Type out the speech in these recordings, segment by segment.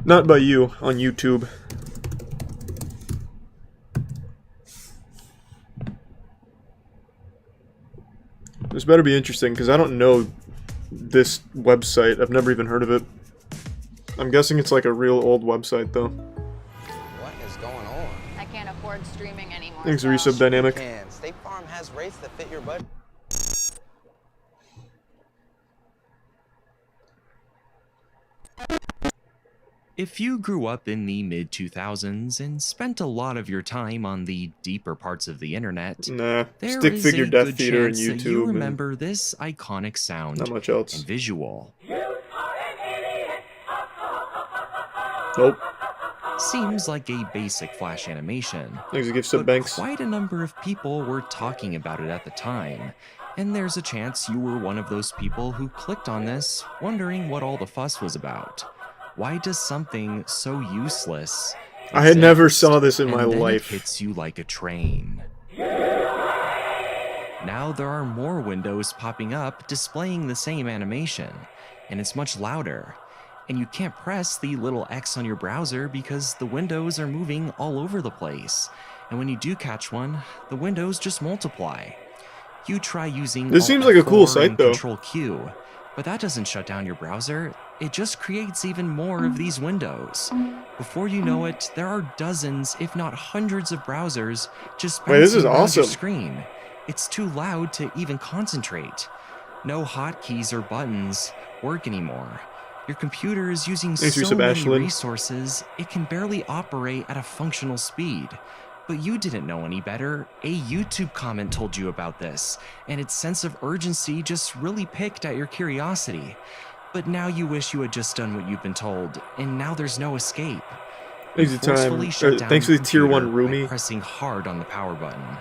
Not by you, on YouTube. This better be interesting, because I don't know this website. I've never even heard of it. I'm guessing it's like a real old website, though. What is going on? I can't afford streaming anymore. Thanks, so- Resub Dynamic. And State Farm has rates that fit your budget. If you grew up in the mid-2000s and spent a lot of your time on the deeper parts of the internet, Nah, there Stick is Figure a Death good Theater and chance that YouTube. you And remember this iconic sound not much else. and visual. Nope. Seems like a basic Flash animation, Thanks to Gift Sub but Banks. quite a number of people were talking about it at the time, and there's a chance you were one of those people who clicked on this wondering what all the fuss was about. Why does something so useless I had never exist? saw this in my And then life. It hits you like a train. Now there are more windows popping up displaying the same animation, and it's much louder. And you can't press the little X on your browser because the windows are moving all over the place. And when you do catch one, the windows just multiply. You try using This seems like a cool Alt F4 site, and though. Control Q, but that doesn't shut down your browser. It just creates even more of these windows. Before you know it, there are dozens, if not hundreds of browsers just Wait, this is bouncing around awesome. your screen. It's too loud to even concentrate. No hotkeys or buttons work anymore. Your computer is using Thanks, so Resub many Ashlyn. resources, it can barely operate at a functional speed. But you didn't know any better. A YouTube comment told you about this, and its sense of urgency just really picked at your curiosity. But now you wish you had just done what you've been told, and now there's no escape. Thanks You for the time. forcefully shut down Thanks for your the tier 1 computer by roomie. pressing hard on the power button.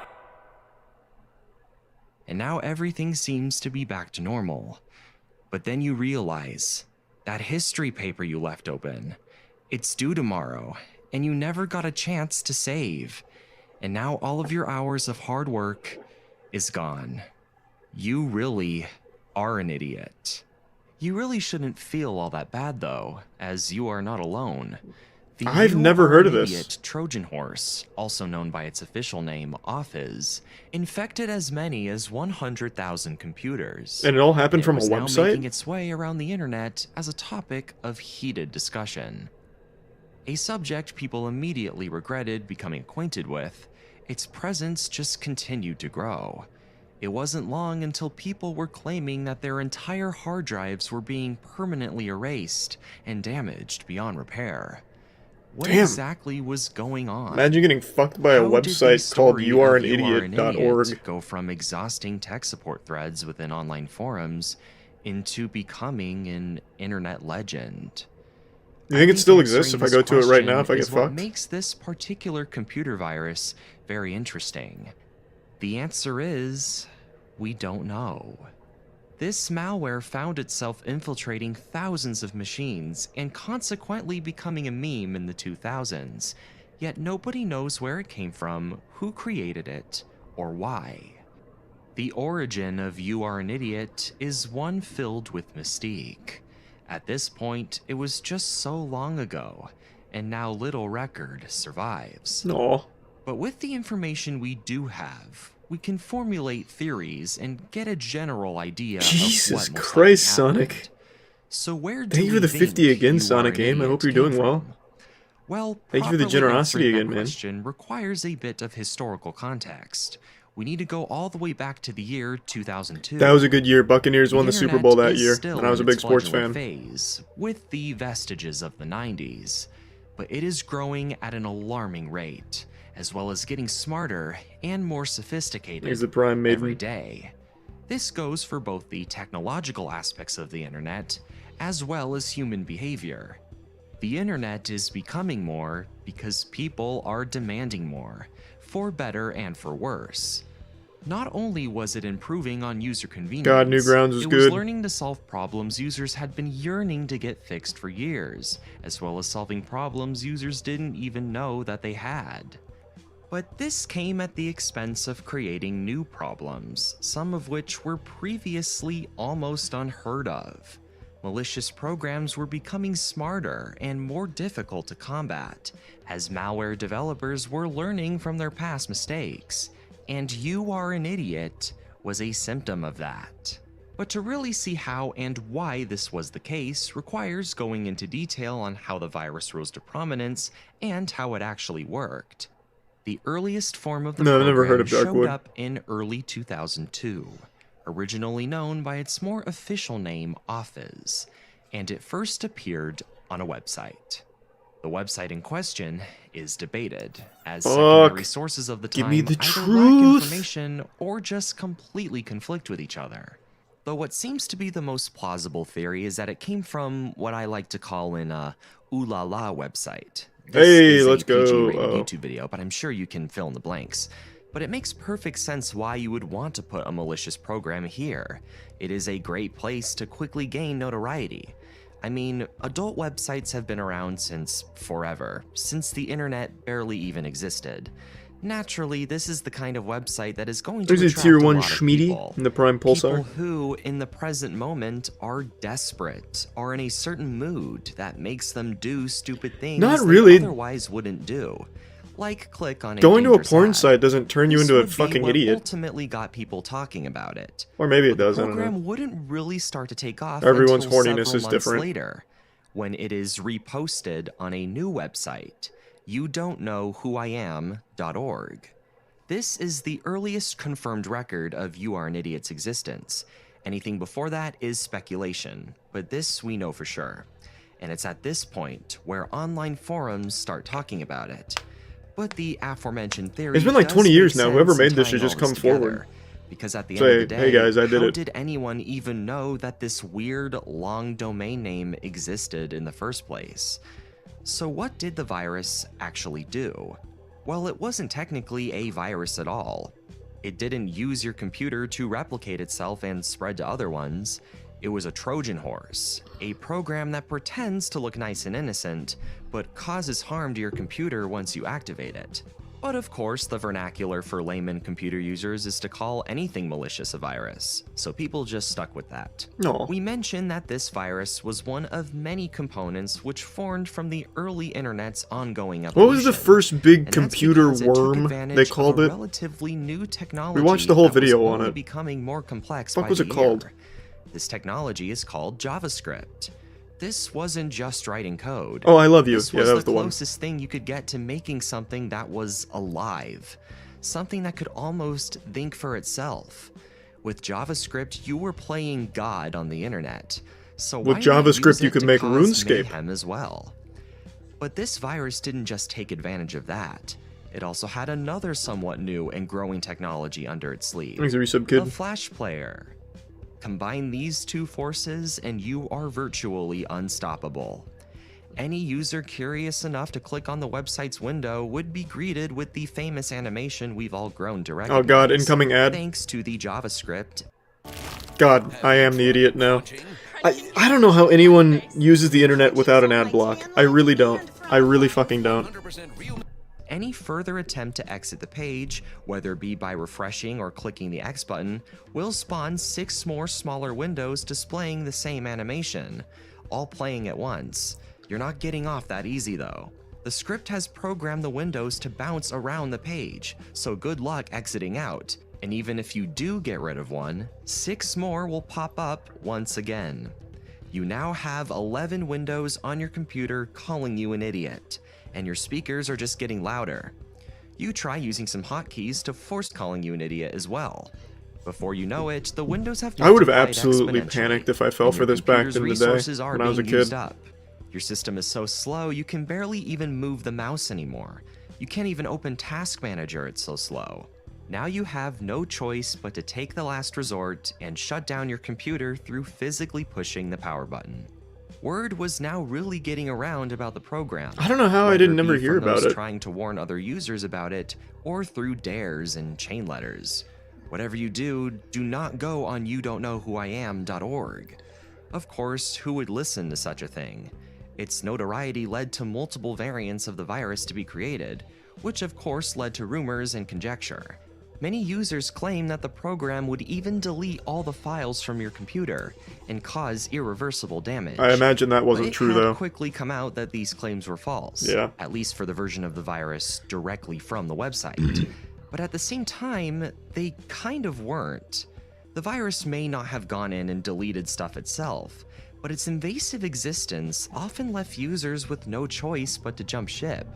And now everything seems to be back to normal. But then you realize that history paper you left open, it's due tomorrow, and you never got a chance to save. And now all of your hours of hard work is gone. You really are an idiot. You really shouldn't feel all that bad, though, as you are not alone. The I've You never Are heard an of this. Idiot Trojan horse, also known by its official name, Offiz, infected as many as 100,000 computers. And it all happened It from a was now making website? its way around the internet as a topic of heated discussion. A subject people immediately regretted becoming acquainted with, its presence just continued to grow. It wasn't long until people were claiming that their entire hard drives were being permanently erased and damaged beyond repair. What Damn. exactly was going on? Imagine getting fucked by a How did the website called story of YouAreAnIdiot.org. go from exhausting tech support threads within online forums into becoming an internet legend? You think it still answering exists if I this go to it right now question if I get is what fucked? makes this particular computer virus very interesting. The answer is, we don't know. This malware found itself infiltrating thousands of machines and consequently becoming a meme in the 2000s, yet nobody knows where it came from, who created it, or why. The origin of You Are an Idiot is one filled with mystique. At this point, it was just so long ago, and now little record survives. No. But with the information we do have, we can formulate theories and get a general idea of Jesus what most likely Christ, happened. Sonic. So where do Thank you we for the think 50 again, You Sonic Are an Game. I Idiot hope you're came doing well. from? Well, Thank you for the properly generosity answering that again, man. question requires a bit of historical context. We need to go all the way back to the year 2002. That was a good year. Buccaneers won the Super internet Bowl that is year, still and I was a in big its sports fledgling fan. phase, with the vestiges of the 90s. But it is growing at an alarming rate, as well as getting smarter and more sophisticated Here's the Prime every Maiden. day. This goes for both the technological aspects of the internet, as well as human behavior. The internet is becoming more because people are demanding more, for better and for worse. Not only was it improving on user convenience, God, Newgrounds was it good. was learning to solve problems users had been yearning to get fixed for years, as well as solving problems users didn't even know that they had. But this came at the expense of creating new problems, some of which were previously almost unheard of. malicious programs were becoming smarter and more difficult to combat, as malware developers were learning from their past mistakes, and You Are an Idiot was a symptom of that. But to really see how and why this was the case requires going into detail on how the virus rose to prominence and how it actually worked. The earliest form of the No, I've never heard program of showed Darkwood. up in early 2002, originally known by its more official name Office, and it first appeared on a website. The website in question is debated, as secondary sources of the Give time me the either lack truth. information or just completely conflict with each other. Though what seems to be the most plausible theory is that it came from what I like to call an ooh la la website. This Hey, is let's a PG-rated go. YouTube video, but I'm sure you can fill in the blanks. But it makes perfect sense why you would want to put a malicious program here. It is a great place to quickly gain notoriety. I mean, adult websites have been around since forever, since the internet barely even existed. Naturally, this is the kind of website that is going to There's a attract tier a 1 lot of Schmeedy people. in the Prime Pulsar. People who, in the present moment, are desperate, are in a certain mood that makes them do stupid things Not they really. otherwise wouldn't do. Like click on a Going to a dangerous porn ad. site doesn't turn you This into a would be fucking what idiot. ultimately got people talking about it. Or maybe it But does, the I don't program know. wouldn't really start to take off Everyone's until horniness several is months different. later, when it is reposted on a new website, YouDon'tKnowWhoIam.org. This is the earliest confirmed record of You Are an Idiot's existence. Anything before that is speculation, but this we know for sure. And it's at this point where online forums start talking about it. But the aforementioned theory It's been like does 20 years make now. Whoever sense in made this tying should just all this come forward. together. Because at the Say, end of the "Hey day, guys, I did how it." did anyone even know that this weird long domain name existed in the first place? So what did the virus actually do? Well, it wasn't technically a virus at all. It didn't use your computer to replicate itself and spread to other ones. It was a Trojan horse, a program that pretends to look nice and innocent, but causes harm to your computer once you activate it. But of course, the vernacular for layman computer users is to call anything malicious a virus, so people just stuck with that. No. We mentioned that this virus was one of many components which formed from the early internet's ongoing evolution. What was the first big And that's computer because it took worm advantage they of called a it? relatively new technology We watched the whole that was video on only it. becoming more complex What by was the it called? year. This technology is called JavaScript. This wasn't just writing code. Oh, I love you. This Yeah, was that was the the one. closest thing you could get to making something that was alive. Something that could almost think for itself. With JavaScript, you were playing God on the internet. So With why not JavaScript, use you it could to make cause RuneScape. mayhem as well? But this virus didn't just take advantage of that. It also had another somewhat new and growing technology under its sleeve. Thanks, resub The kid. Flash Player. Combine these two forces and you are virtually unstoppable. Any user curious enough to click on the website's window would be greeted with the famous animation we've all grown to recognize. Oh god, incoming ad. Thanks to the JavaScript. God, I am the idiot now. I don't know how anyone uses the internet without an ad block. I really don't. I really fucking don't. Any further attempt to exit the page, whether it be by refreshing or clicking the X button, will spawn 6 more smaller windows displaying the same animation, all playing at once. You're not getting off that easy though. The script has programmed the windows to bounce around the page, so good luck exiting out. And even if you do get rid of one, 6 more will pop up once again. You now have 11 windows on your computer calling you an idiot, and your speakers are just getting louder. You try using some hotkeys to force calling you an idiot as well. Before you know it, the windows have I would have multiplied absolutely exponentially, panicked if I fell and for your this back computer's in the day resources are when I was a being used kid. up. Your system is so slow you can barely even move the mouse anymore. You can't even open Task Manager, it's so slow. Now you have no choice but to take the last resort and shut down your computer through physically pushing the power button. Word was now really getting around about the program. I don't know how I whether didn't it ever be hear from about those it. trying to warn other users about it, or through dares and chain letters. Whatever you do, do not go on YouDon'tKnowWhoIam.org. Of course, who would listen to such a thing? Its notoriety led to multiple variants of the virus to be created, which of course led to rumors and conjecture. Many users claim that the program would even delete all the files from your computer and cause irreversible damage. I imagine that wasn't But true, it had though. quickly come out that these claims were false. Yeah. At least for the version of the virus directly from the website. But at the same time, they kind of weren't. The virus may not have gone in and deleted stuff itself, but its invasive existence often left users with no choice but to jump ship.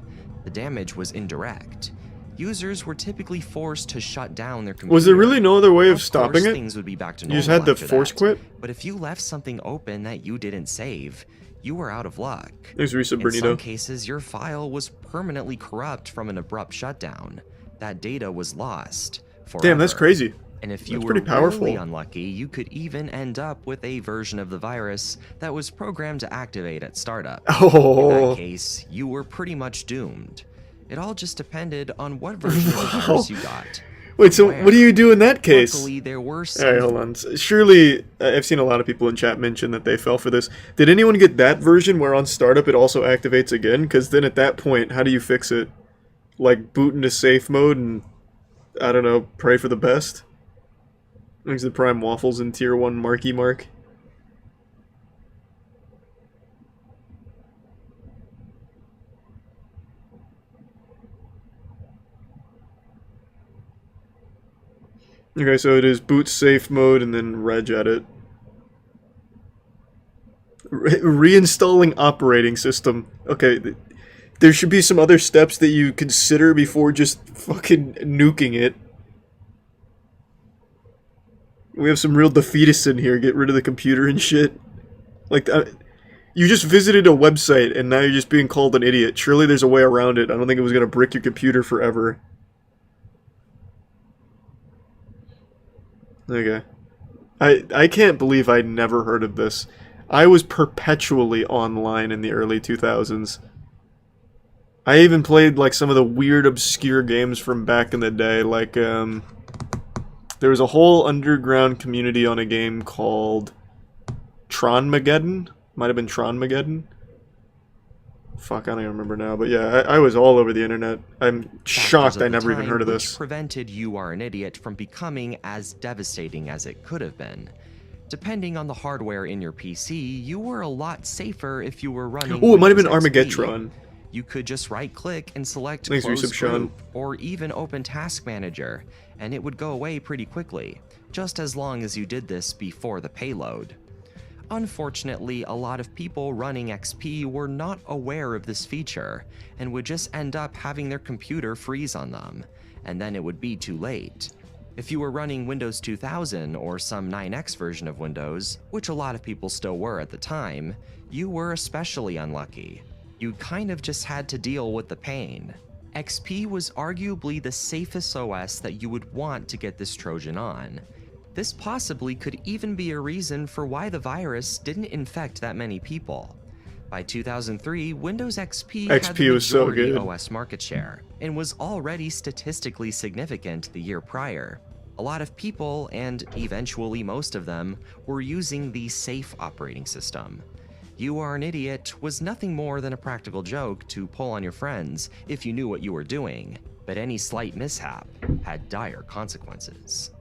The damage was indirect. Users were typically forced to shut down their computer. Was there really no other way of stopping course, it? Things would be back to You normal just had to after force that. quit? But if you left something open that you didn't save, you were out of luck. Thanks, Risa In some Bernito. cases, your file was permanently corrupt from an abrupt shutdown. That data was lost forever. Damn, that's crazy. And if you That's were pretty powerful. really unlucky, you could even end up with a version of the virus that was programmed to activate at startup. In Oh. that case, you were pretty much doomed. It all just depended on what version of the virus you got. Wait, so what do you do in that case? Luckily, there were some. Alright, hold on. Surely, I've seen a lot of people in chat mention that they fell for this. Did anyone get that version where on startup it also activates again? Because then at that point, how do you fix it? Like, boot into safe mode and, I don't know, pray for the best? Thanks to Prime Waffles in Tier 1 Marky Mark. Okay, so it is boot safe mode and then reg edit. Reinstalling operating system. Okay, there should be some other steps that you consider before just fucking nuking it. We have some real defeatists in here. Get rid of the computer and shit. Like, you just visited a website and now you're just being called an idiot. Surely there's a way around it. I don't think it was gonna brick your computer forever. Okay. I can't believe I never heard of this. I was perpetually online in the early 2000s. I even played like some of the weird obscure games from back in the day, like there was a whole underground community on a game called Tronmageddon. Might have been Tronmageddon. Fuck, I don't even remember now, but yeah, I was all over the internet. I'm shocked I never even heard of this. Which prevented You Are an Idiot from becoming as devastating as it could have been. Depending on the hardware in your PC, you were a lot safer if you were running Oh, it might have been Windows XP. Armageddon. You could just right-click and select Thanks, Close Resub Sean. Group, or even Open Task Manager, and it would go away pretty quickly, just as long as you did this before the payload. Unfortunately, a lot of people running XP were not aware of this feature, and would just end up having their computer freeze on them, and then it would be too late. If you were running Windows 2000 or some 9X version of Windows, which a lot of people still were at the time, you were especially unlucky. You kind of just had to deal with the pain. XP was arguably the safest OS that you would want to get this Trojan on. This possibly could even be a reason for why the virus didn't infect that many people. By 2003, Windows XP had the was so majority good. OS market share, and was already statistically significant the year prior. A lot of people, and eventually most of them, were using the safe operating system. You Are an Idiot was nothing more than a practical joke to pull on your friends if you knew what you were doing, but any slight mishap had dire consequences.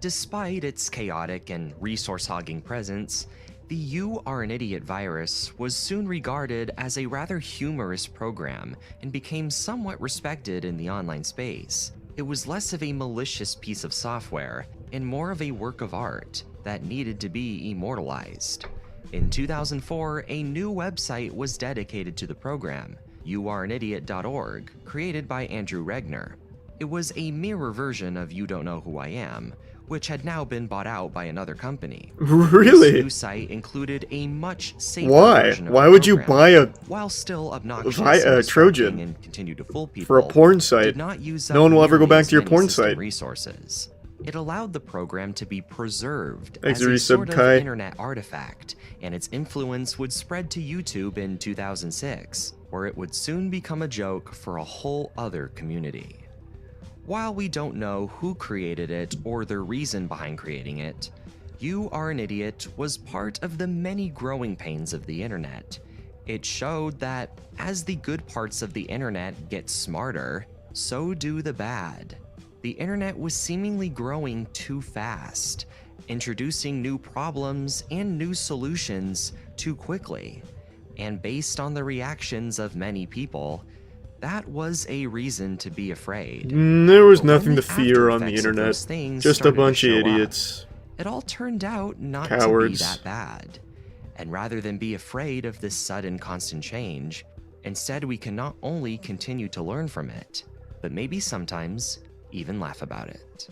Despite its chaotic and resource-hogging presence, the You Are an Idiot virus was soon regarded as a rather humorous program and became somewhat respected in the online space. It was less of a malicious piece of software and more of a work of art that needed to be immortalized. In 2004, a new website was dedicated to the program, YouAreAnIdiot.org, created by Andrew Regner. It was a mirror version of You Don't Know Who I Am, which had now been bought out by another company. Really? This new site included a much safer Why? version of Why the would you program, buy a while still obnoxious vi- and Trojan distracting and continue to fool people, for a porn site? did not use No up one will ever go nearly back as to your many porn system site. resources. It allowed the program to be preserved Thanks, as a Resub sort of Kai. internet artifact, and its influence would spread to YouTube in 2006, where it would soon become a joke for a whole other community. While we don't know who created it or the reason behind creating it, You Are an Idiot was part of the many growing pains of the internet. It showed that as the good parts of the internet get smarter, so do the bad. The internet was seemingly growing too fast, introducing new problems and new solutions too quickly. And based on the reactions of many people, that was a reason to be afraid. There was But when nothing to fear on the after effects of internet. those things Just a started to bunch of show up, idiots. it all turned out not Cowards. to be that bad. And rather than be afraid of this sudden constant change, instead we can not only continue to learn from it, but maybe sometimes even laugh about it.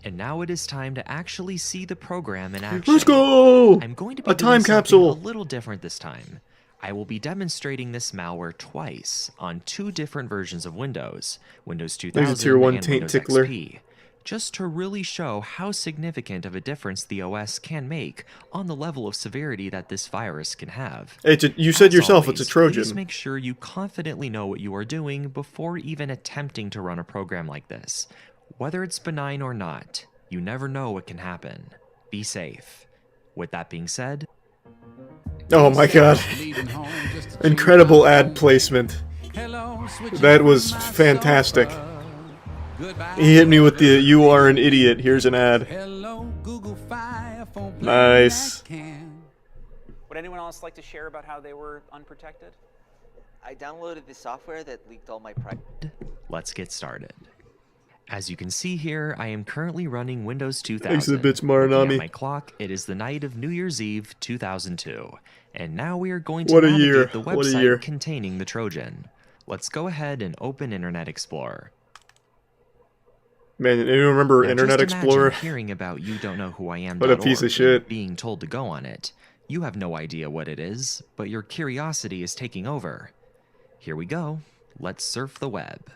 And now it is time to actually see the program in action. Let's go! I'm going to be A doing time something capsule! a little different this time. I will be demonstrating this malware twice on 2 different versions of Windows, Windows 2000 There's a tier 1 and taint Windows tickler. XP, just to really show how significant of a difference the OS can make on the level of severity that this virus can have. You said As yourself always, it's a Trojan. Please make sure you confidently know what you are doing before even attempting to run a program like this. Whether it's benign or not, you never know what can happen. Be safe. With that being said, Oh my god. Incredible ad placement. That was fantastic. He hit me with the "You are an idiot." Here's an ad. Nice. Would anyone else like to share about how they were unprotected? I downloaded the software that leaked all my private. let's get started. As you can see here, I am currently running Windows 2000. Thanks for the bits, Looking Marinami. at my clock, it is the night of New Year's Eve 2002. And now we are going to What a navigate year. the What a year. website containing the Trojan. Let's go ahead and open Internet Explorer. Man, anyone remember Now, Internet just imagine Explorer? hearing about you don't know who I am. What a piece of shit. Being told to go on it. You have no idea what it is, but your curiosity is taking over. Here we go. Let's surf the web.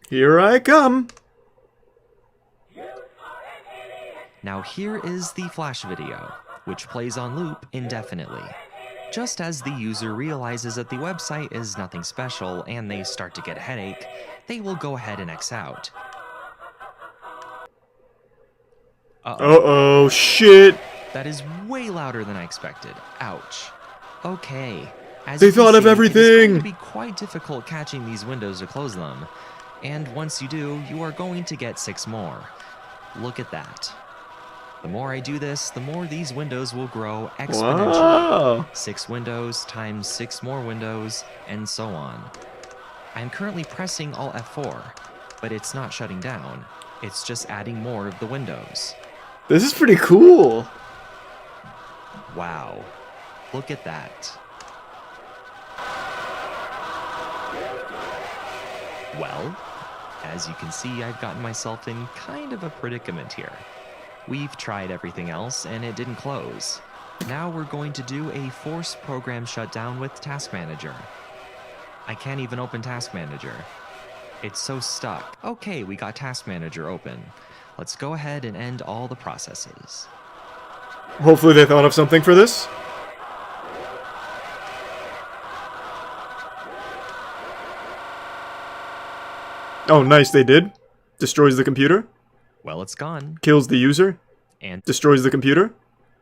Here I come. Now here is the flash video, which plays on loop indefinitely. Just as the user realizes that the website is nothing special and they start to get a headache, they will go ahead and X out. Uh-oh, shit. That is way louder than I expected. Ouch. Okay. As They you can thought of see, It is going everything. to be quite difficult catching these windows to close them. And once you do, you are going to get 6 more. Look at that. The more I do this, the more these windows will grow exponentially. Wow. 6 windows times 6 more windows, and so on. I'm currently pressing Alt F4, but it's not shutting down. It's just adding more of the windows. This is pretty cool. Wow. Look at that. Well, as you can see, I've gotten myself in kind of a predicament here. We've tried everything else and it didn't close. Now we're going to do a forced program shutdown with Task Manager. I can't even open Task Manager. It's so stuck. Okay, we got Task Manager open. Let's go ahead and end all the processes. Hopefully they thought of something for this. Oh, nice, they did. Destroys the computer. Well, it's gone. Kills the user. And, Destroys the computer.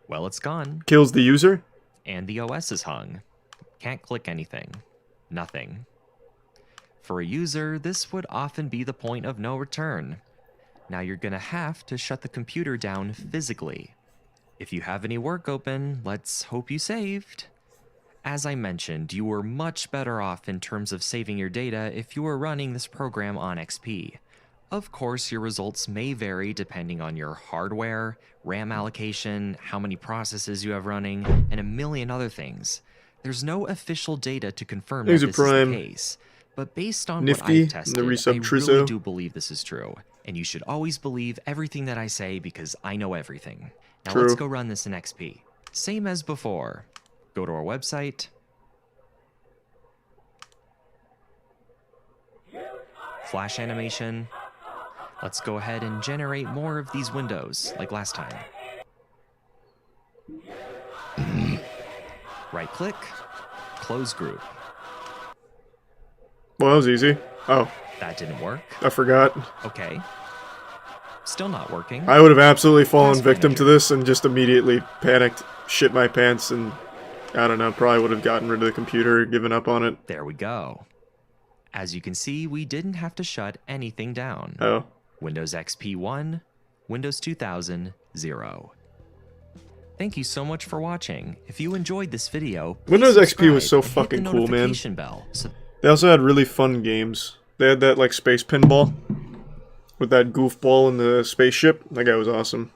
well, it's gone. Kills the user. And the OS is hung. Can't click anything. Nothing. For a user, this would often be the point of no return. Now you're gonna have to shut the computer down physically. If you have any work open, let's hope you saved. As I mentioned, you were much better off in terms of saving your data if you were running this program on XP. Of course, your results may vary depending on your hardware, RAM allocation, how many processes you have running, and a million other things. There's no official data to confirm that Things are this is prime. the case, but based on Nifty, what I've and tested, the I resub really Trizzo. do believe this is true. And you should always believe everything that I say because I know everything. Now True. let's go run this in XP. Same as before. Go to our website. Flash animation. Let's go ahead and generate more of these windows, like last time. Right-click, close group. Well, that was easy. Oh, That didn't work. I forgot. Okay. Still not working. I would have absolutely fallen Task victim to Manager. this and just immediately panicked, shit my pants, and I don't know, probably would have gotten rid of the computer, given up on it. There we go. As you can see, we didn't have to shut anything down. Oh. Windows XP 1, Windows 2000, 0. Thank you so much for watching. If you enjoyed this video, Windows please XP was so subscribe and hit the fucking cool, man. notification bell so They also had really fun games. They had that, like, space pinball with that goofball in the spaceship. That guy was awesome.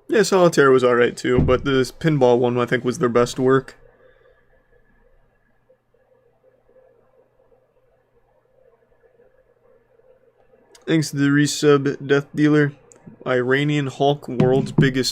Yeah, Solitaire was alright too, but this pinball one I think was their best work. Thanks to the resub Death Dealer. Iranian Hulk, world's biggest